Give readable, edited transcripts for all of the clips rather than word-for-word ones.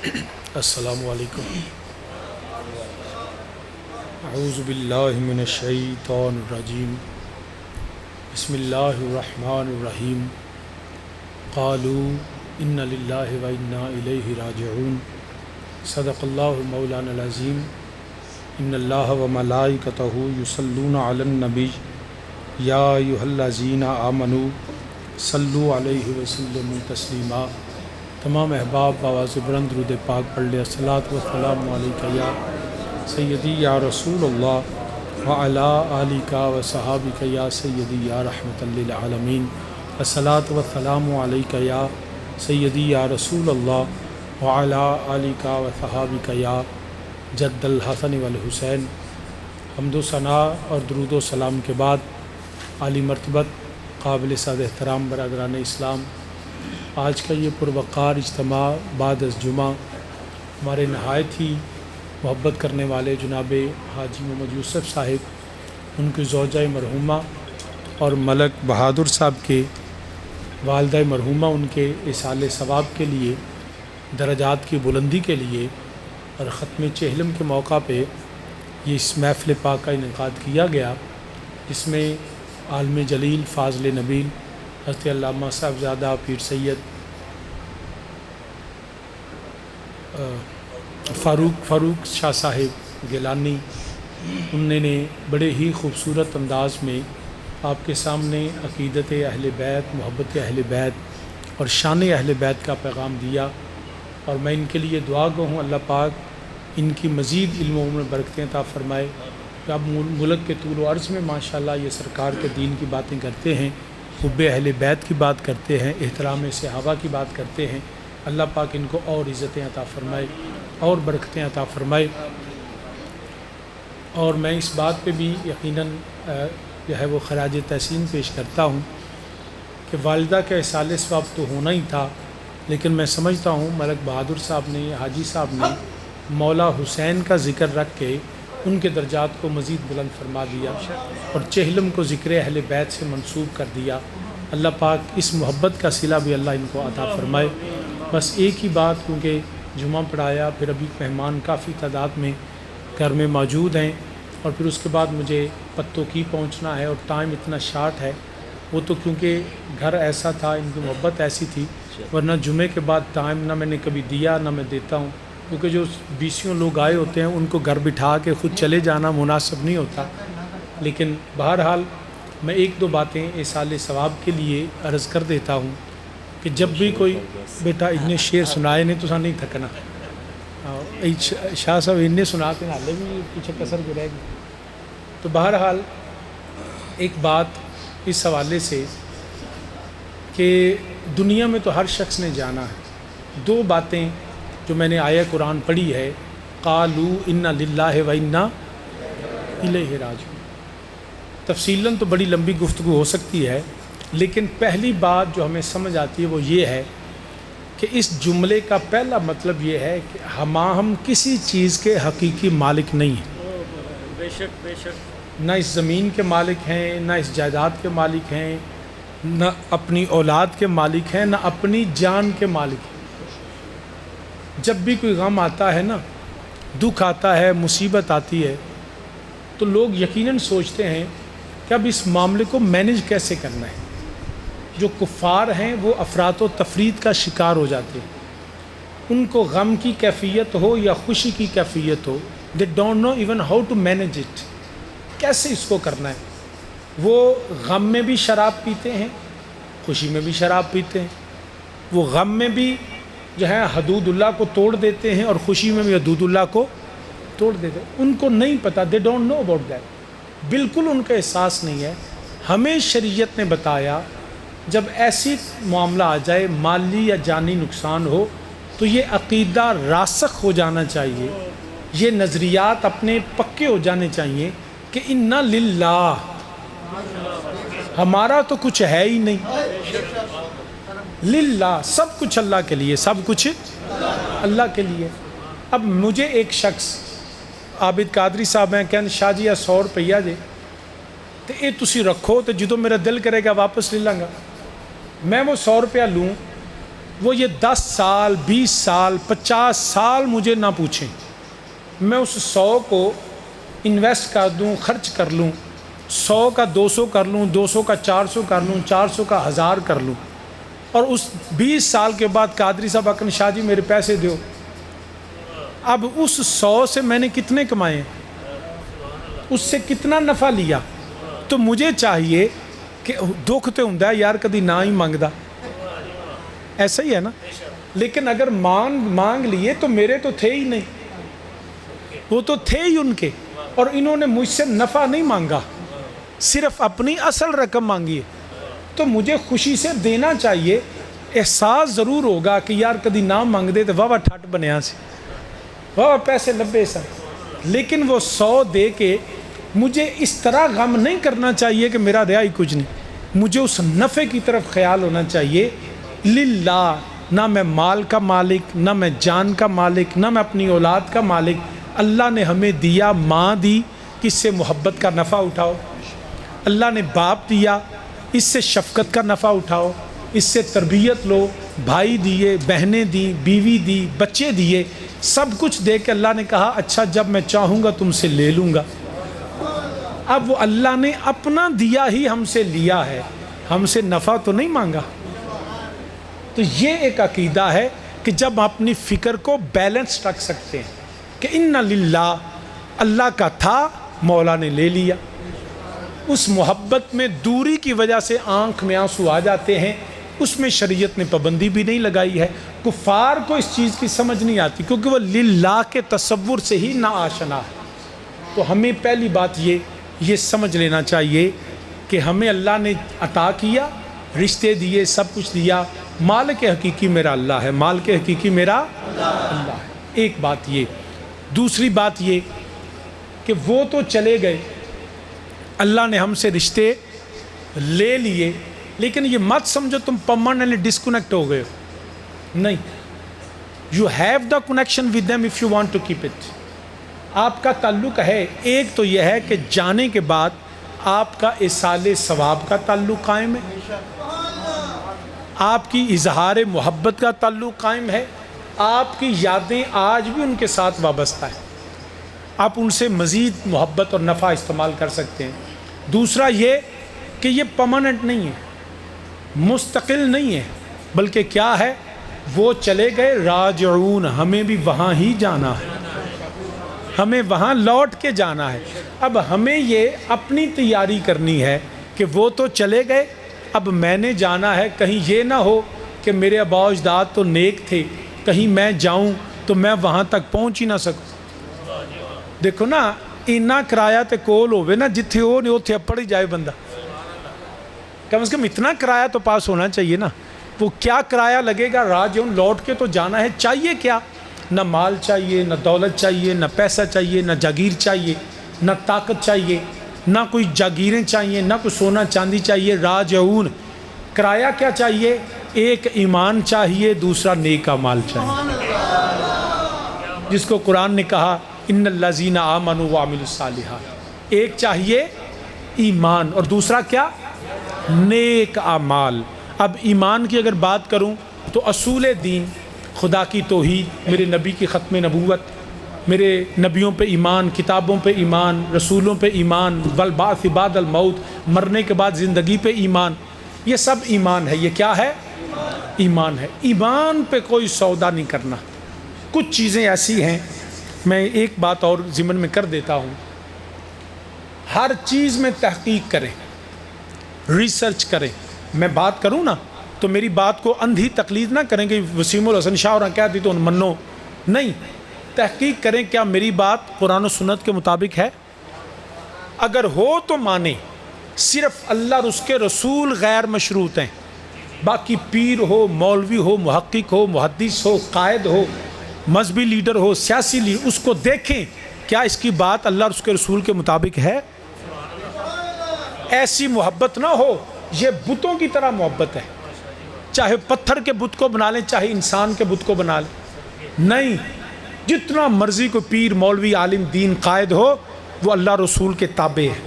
السلام علیکم۔ اعوذ باللہ من الشیطان الرجیم، بسم اللہ الرحمن الرحیم۔ قالوا ان للہ و انا الیہ راجعون، صدق اللہ مولانا العظیم۔ ان اللہ و ملائکتہ یصلون علی النبی یا ایھا الذین آمنوا صلوا علیہ وسلموا تسلیما۔ تمام احباب بآواز بلند درود پاک پڑھ لے۔ الصلاۃ والسلام علیک یا سیدی یا رسول اللہ وعلی آلک و صحابک یا سیدی یا رحمۃ للعالمین۔ الصلاۃ والسلام علیک یا سیدی یا رسول اللہ وعلی آلک و صحابک یا جد الحسن والحسین۔ حمد و ثناء اور درود و سلام کے بعد عالی مرتبت قابل صد احترام برادران اسلام، آج کا یہ پروقار اجتماع بعد از جمعہ ہمارے نہایت ہی محبت کرنے والے جناب حاجی محمد یوسف صاحب، ان کی زوجہ مرحومہ اور ملک بہادر صاحب کے والدہ مرحومہ، ان کے ایصال ثواب کے لیے، درجات کی بلندی کے لیے اور ختم چہلم کے موقع پہ یہ اس محفل پاک کا انعقاد کیا گیا، جس میں عالم جلیل فاضل نبیل حضرت علامہ صاحبزادہ پیر سید فاروق شاہ صاحب گیلانی، انہوں نے بڑے ہی خوبصورت انداز میں آپ کے سامنے عقیدت اہل بیت، محبت اہل بیت اور شان اہل بیت کا پیغام دیا، اور میں ان کے لیے دعا گو ہوں اللہ پاک ان کی مزید علم و عمر میں برکتیں عطا فرمائے۔ کہ اب ملک کے طول و عرض میں ماشاءاللہ یہ سرکار کے دین کی باتیں کرتے ہیں، حب اہل بیت کی بات کرتے ہیں، احترام صحابہ کی بات کرتے ہیں، اللہ پاک ان کو اور عزتیں عطا فرمائے اور برکتیں عطا فرمائے۔ اور میں اس بات پہ بھی یقیناً جو ہے وہ خراج تحسین پیش کرتا ہوں کہ والدہ کا ایصال ثواب تو ہونا ہی تھا، لیکن میں سمجھتا ہوں ملک بہادر صاحب نے، حاجی صاحب نے مولا حسین کا ذکر رکھ کے ان کے درجات کو مزید بلند فرما دیا اور چہلم کو ذکر اہل بیت سے منسوب کر دیا۔ اللہ پاک اس محبت کا صلہ بھی اللہ ان کو عطا فرمائے۔ بس ایک ہی بات، کیونکہ جمعہ پڑھایا، پھر ابھی مہمان کافی تعداد میں گھر میں موجود ہیں، اور پھر اس کے بعد مجھے پتوں کی پہنچنا ہے اور ٹائم اتنا شارٹ ہے، وہ تو کیونکہ گھر ایسا تھا، ان کی محبت ایسی تھی، ورنہ جمعے کے بعد ٹائم نہ میں نے کبھی دیا نہ میں دیتا ہوں، کیونکہ جو 20 لوگ آئے ہوتے ہیں ان کو گھر بٹھا کے خود چلے جانا مناسب نہیں ہوتا۔ لیکن بہرحال میں ایک دو باتیں ایصال ثواب کے لیے عرض کر دیتا ہوں کہ جب بھی کوئی بیٹا انہیں شعر سنائے نہیں تو سا نہیں تھکنا، شاہ صاحب انہیں سنا کے نالے بھی پیچھے کسر گرے گی۔ تو بہرحال ایک بات اس حوالے سے کہ دنیا میں تو ہر شخص نے جانا ہے، دو باتیں جو میں نے آیہ قرآن پڑھی ہے، قالوا ان للہ و انا الیہ راجعون، تفصیلاً تو بڑی لمبی گفتگو ہو سکتی ہے، لیکن پہلی بات جو ہمیں سمجھ آتی ہے وہ یہ ہے کہ اس جملے کا پہلا مطلب یہ ہے کہ ہم کسی چیز کے حقیقی مالک نہیں ہیں، بے شک بے شک، نہ اس زمین کے مالک ہیں، نہ اس جائیداد کے مالک ہیں، نہ اپنی اولاد کے مالک ہیں، نہ اپنی جان کے مالک ہیں۔ جب بھی کوئی غم آتا ہے نا، دکھ آتا ہے، مصیبت آتی ہے، تو لوگ یقیناً سوچتے ہیں کہ اب اس معاملے کو مینیج کیسے کرنا ہے۔ جو کفار ہیں وہ افراط و تفرید کا شکار ہو جاتے ہیں، ان کو غم کی کیفیت ہو یا خوشی کی کیفیت ہو، they don't know even how to manage it، کیسے اس کو کرنا ہے۔ وہ غم میں بھی شراب پیتے ہیں، خوشی میں بھی شراب پیتے ہیں، وہ غم میں بھی جو ہے حدود اللہ کو توڑ دیتے ہیں اور خوشی میں بھی حدود اللہ کو توڑ دیتے ہیں۔ ان کو نہیں پتہ، they don't know about that، بالکل ان کا احساس نہیں ہے۔ ہمیں شریعت نے بتایا جب ایسی معاملہ آ جائے، مالی یا جانی نقصان ہو، تو یہ عقیدہ راسخ ہو جانا چاہیے، یہ نظریات اپنے پکے ہو جانے چاہیے کہ انا للہ، ہمارا تو کچھ ہے ہی نہیں، للہ، سب کچھ اللہ کے لیے، سب کچھ اللہ کے لیے۔ اب مجھے ایک شخص عابد قادری صاحب ہیں، کہنے شاہ جی 100 روپیہ دے تو یہ تسی رکھو، تو جدو میرا دل کرے گا واپس لے لوں گا۔ میں وہ 100 روپیہ لوں وہ یہ 10 سال 20 سال 50 سال مجھے نہ پوچھیں، میں اس 100 کو انویسٹ کر دوں، خرچ کر لوں، 100 کا 200 کر لوں، 200 کا 400 کر لوں، 400 کا 1000 کر لوں، اور اس 20 سال کے بعد قادری صاحب اکن شاہ جی میرے پیسے دیو، اب اس 100 سے میں نے کتنے کمائے ہیں، اس سے کتنا نفع لیا؟ تو مجھے چاہیے کہ دکھ تو ہوں یار کدی نہ ہی مانگدا، ایسا ہی ہے نا، لیکن اگر مانگ لیے تو میرے تو تھے ہی نہیں، وہ تو تھے ہی ان کے، اور انہوں نے مجھ سے نفع نہیں مانگا، صرف اپنی اصل رقم مانگی ہے، تو مجھے خوشی سے دینا چاہیے، احساس ضرور ہوگا کہ یار کدی نہ مانگ دے تو واہ ٹھٹ بنیا سے واہ پیسے لبے سن، لیکن وہ 100 دے کے مجھے اس طرح غم نہیں کرنا چاہیے کہ میرا رہا ہی کچھ نہیں، مجھے اس نفع کی طرف خیال ہونا چاہیے، للہ، نہ میں مال کا مالک، نہ میں جان کا مالک، نہ میں اپنی اولاد کا مالک، اللہ نے ہمیں دیا، ماں دی، کس سے محبت کا نفع اٹھاؤ، اللہ نے باپ دیا، اس سے شفقت کا نفع اٹھاؤ، اس سے تربیت لو، بھائی دیے، بہنیں دی، بیوی دی، بچے دیے، سب کچھ دے کے اللہ نے کہا اچھا جب میں چاہوں گا تم سے لے لوں گا، اب وہ اللہ نے اپنا دیا ہی ہم سے لیا ہے، ہم سے نفع تو نہیں مانگا، تو یہ ایک عقیدہ ہے کہ جب اپنی فکر کو بیلنس رکھ سکتے ہیں کہ ان للہ، اللہ کا تھا مولا نے لے لیا، اس محبت میں دوری کی وجہ سے آنکھ میں آنسو آ جاتے ہیں، اس میں شریعت نے پابندی بھی نہیں لگائی ہے، کفار کو اس چیز کی سمجھ نہیں آتی کیونکہ وہ للہ کے تصور سے ہی نا آشنا ہے، تو ہمیں پہلی بات یہ سمجھ لینا چاہیے کہ ہمیں اللہ نے عطا کیا، رشتے دیے، سب کچھ دیا، مالک حقیقی میرا اللہ ہے، مالک حقیقی میرا اللہ ہے، ایک بات یہ، دوسری بات یہ کہ وہ تو چلے گئے، اللہ نے ہم سے رشتے لے لیے، لیکن یہ مت سمجھو تم پرماننٹلی ڈسکنیکٹ ہو گئے ہو، نہیں، you have the connection with them if you want to keep it, آپ کا تعلق ہے، ایک تو یہ ہے کہ جانے کے بعد آپ کا ایصال ثواب کا تعلق قائم ہے، آپ کی اظہار محبت کا تعلق قائم ہے، آپ کی یادیں آج بھی ان کے ساتھ وابستہ ہیں، آپ ان سے مزید محبت اور نفع استعمال کر سکتے ہیں، دوسرا یہ کہ یہ پرماننٹ نہیں ہے، مستقل نہیں ہے، بلکہ کیا ہے، وہ چلے گئے، راجعون، ہمیں بھی وہاں ہی جانا ہے، ہمیں وہاں لوٹ کے جانا ہے، اب ہمیں یہ اپنی تیاری کرنی ہے کہ وہ تو چلے گئے، اب میں نے جانا ہے، کہیں یہ نہ ہو کہ میرے آباء و اجداد تو نیک تھے، کہیں میں جاؤں تو میں وہاں تک پہنچ ہی نہ سکوں، دیکھو نا، اینا کرایہ تے کول ہوئے نا، جتھے ہو نہیں اتھے اپڑ ہی جائے بندہ، کم از کم اتنا کرایہ تو پاس ہونا چاہیے نا، وہ کیا کرایہ لگے گا، راجعون، لوٹ کے تو جانا ہے، چاہیے کیا، نہ مال چاہیے، نہ دولت چاہیے، نہ پیسہ چاہیے، نہ جاگیر چاہیے، نہ طاقت چاہیے، نہ کوئی جاگیریں چاہیے، نہ کوئی سونا چاندی چاہیے، راجعون، کرایہ کیا چاہیے، ایک ایمان چاہیے، دوسرا نیک اعمال چاہیے، جس کو قرآن نے کہا ان الذین آمنوا وعملوا الصالحات، ایک چاہیے ایمان اور دوسرا کیا، نیک اعمال۔ اب ایمان کی اگر بات کروں تو اصول دین، خدا کی توحید، میرے نبی کی ختم نبوت، میرے نبیوں پہ ایمان، کتابوں پہ ایمان، رسولوں پہ ایمان، والبعث بعد الموت، مرنے کے بعد زندگی پہ ایمان، یہ سب ایمان ہے، یہ کیا ہے، ایمان ہے، ایمان پہ کوئی سودا نہیں کرنا۔ کچھ چیزیں ایسی ہیں، میں ایک بات اور ضمن میں کر دیتا ہوں، ہر چیز میں تحقیق کریں، ریسرچ کریں، میں بات کروں نا تو میری بات کو اندھی تقلید نہ کریں کہ وسیم الحسن شاہ اور کہہ دی تو منو، نہیں، تحقیق کریں کیا میری بات قرآن و سنت کے مطابق ہے، اگر ہو تو مانیں، صرف اللہ اور اس کے رسول غیر مشروط ہیں، باقی پیر ہو، مولوی ہو، محقق ہو، محدث ہو، قائد ہو، مذہبی لیڈر ہو، سیاسی لیڈر، اس کو دیکھیں کیا اس کی بات اللہ اور اس کے رسول کے مطابق ہے، ایسی محبت نہ ہو، یہ بتوں کی طرح محبت ہے، چاہے پتھر کے بت کو بنا لیں، چاہے انسان کے بت کو بنا لیں، نہیں، جتنا مرضی کو پیر، مولوی، عالم دین، قائد ہو، وہ اللہ رسول کے تابع ہے،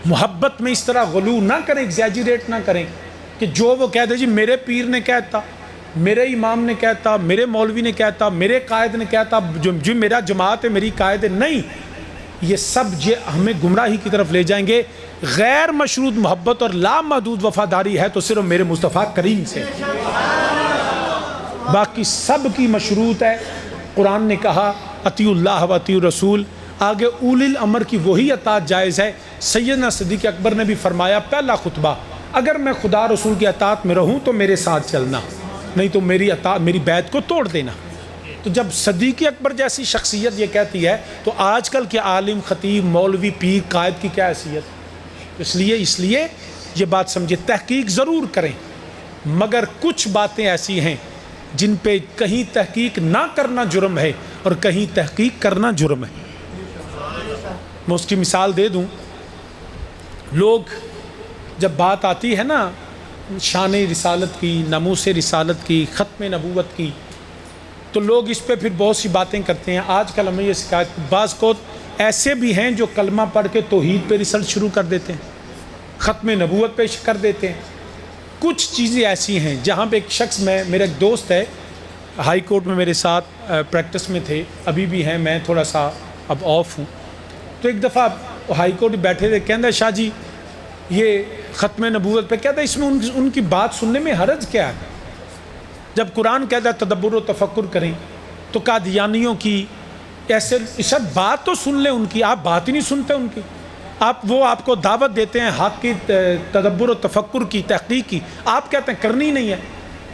محبت میں اس طرح غلو نہ کریں، ایگزیجریٹ نہ کریں، کہ جو وہ کہہ دے جی میرے پیر نے کہتا، میرے امام نے کہتا، میرے مولوی نے کہتا، میرے قائد نے کہتا، جو میرا جماعت ہے میری قائد ہے، نہیں، یہ سب ہمیں گمراہی کی طرف لے جائیں گے۔ غیر مشروط محبت اور لامحدود وفاداری ہے تو صرف میرے مصطفیٰ کریم سے، باقی سب کی مشروط ہے۔ قرآن نے کہا اطیعوا اللہ و اطیعوا الرسول، آگے اولی الامر کی وہی اطاعت جائز ہے۔ سیدنا صدیق اکبر نے بھی فرمایا پہلا خطبہ، اگر میں خدا رسول کی اطاعت میں رہوں تو میرے ساتھ چلنا، نہیں تو میری بیعت کو توڑ دینا۔ تو جب صدیق اکبر جیسی شخصیت یہ کہتی ہے تو آج کل کے عالم، خطیب، مولوی، پیر، قائد کی کیا حیثیت؟ اس لیے یہ بات سمجھے، تحقیق ضرور کریں، مگر کچھ باتیں ایسی ہیں جن پہ کہیں تحقیق نہ کرنا جرم ہے اور کہیں تحقیق کرنا جرم ہے۔ میں اس کی مثال دے دوں، لوگ جب بات آتی ہے نا شان رسالت کی، ناموس رسالت کی، ختم نبوت کی، تو لوگ اس پہ پھر بہت سی باتیں کرتے ہیں۔ آج کل ہمیں یہ شکایت، بعض کو ایسے بھی ہیں جو کلمہ پڑھ کے توحید پہ ریسرچ شروع کر دیتے ہیں، ختم نبوت پہ کر دیتے ہیں۔ کچھ چیزیں ایسی ہیں جہاں پہ ایک شخص، میرا ایک دوست ہے ہائی کورٹ میں میرے ساتھ پریکٹس میں تھے، ابھی بھی ہیں، میں تھوڑا سا اب آف ہوں، تو ایک دفعہ ہائی کورٹ بیٹھے تھے، کہندہ شاہ جی یہ ختم نبوت پہ کہتا ہے اس میں ان کی بات سننے میں حرج کیا ہے؟ جب قرآن کہتا ہے تدبر و تفکر کریں تو قادیانیوں کی ایسے شاید بات تو سن لیں ان کی، آپ بات ہی نہیں سنتے ان کی، وہ آپ کو دعوت دیتے ہیں حق کی، تدبر و تفکر کی، تحقیق کی، آپ کہتے ہیں کرنی نہیں ہے۔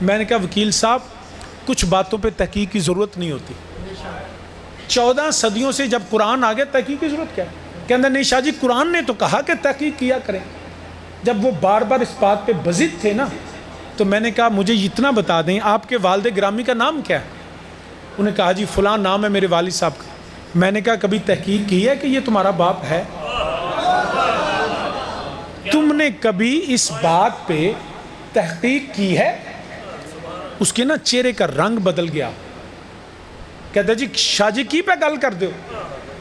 میں نے کہا وکیل صاحب کچھ باتوں پہ تحقیق کی ضرورت نہیں ہوتی، 14 صدیوں سے جب قرآن آ گیا تحقیق کی ضرورت کیا ہے؟ کہتا نہیں شاہ جی قرآن نے تو کہا کہ تحقیق کیا کریں۔ جب وہ بار بار اس بات پہ بضد تھے نا، تو میں نے کہا مجھے اتنا بتا دیں آپ کے والد گرامی کا نام کیا ہے؟ انہیں کہا جی فلاں نام ہے میرے والد صاحب کا۔ میں نے کہا کبھی تحقیق کی ہے کہ یہ تمہارا باپ ہے؟ تم نے کبھی اس بات پہ تحقیق کی ہے؟ اس کے نا چہرے کا رنگ بدل گیا، کہتا جی شاہ جی کی پہ گل کر دو۔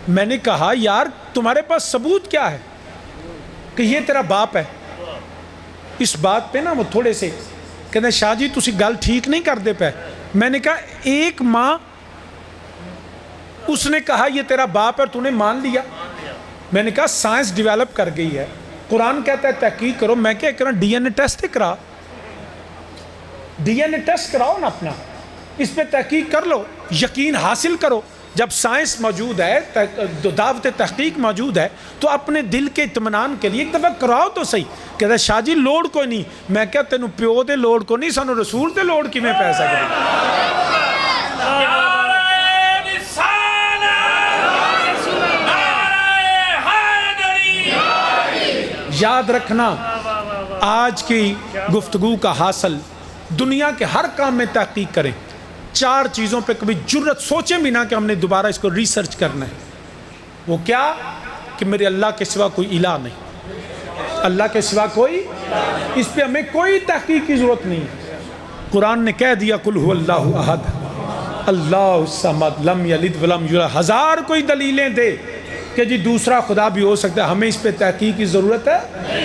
میں نے کہا یار تمہارے پاس ثبوت کیا ہے کہ یہ تیرا باپ ہے؟ اس بات پہ نا وہ تھوڑے سے کہتے ہیں شاہ جی تسی گل ٹھیک نہیں کر دے پہ۔ میں نے کہا ایک ماں اس نے کہا یہ تیرا باپ ہے، تو نے مان لیا؟ میں نے کہا سائنس ڈیویلپ کر گئی ہے، قرآن کہتا ہے تحقیق کرو، میں کیا کرا ڈی این اے ٹیسٹ کرا، ڈی این اے ٹیسٹ کراؤ نا اپنا، اس پہ تحقیق کر لو، یقین حاصل کرو۔ جب سائنس موجود ہے، دعوت تحقیق موجود ہے، تو اپنے دل کے اطمینان کے لیے ایک دفعہ کراؤ تو صحیح۔ کہتا ہے شاہ جی لوڑ کوئی نہیں۔ میں کہا تینوں پیو دے لوڑ کو نہیں، سانو رسول دے لوڑ کی میں پیسہ کریں۔ یاد رکھنا آج کی گفتگو کا حاصل، دنیا کے ہر کام میں تحقیق کریں، 4 چیزوں پہ کبھی جرت سوچیں بھی نہ کہ ہم نے دوبارہ اس کو ریسرچ کرنا ہے۔ وہ کیا؟ کہ میرے اللہ کے سوا کوئی الہ نہیں، اللہ کے سوا کوئی، اس پہ ہمیں کوئی تحقیق کی ضرورت نہیں ہے۔ قرآن نے کہہ دیا قل هو اللہ احد اللہ الصمد لم یلد ولم یولد، 1000 کوئی دلیلیں دے کہ جی دوسرا خدا بھی ہو سکتا ہے، ہمیں اس پہ تحقیق کی ضرورت ہے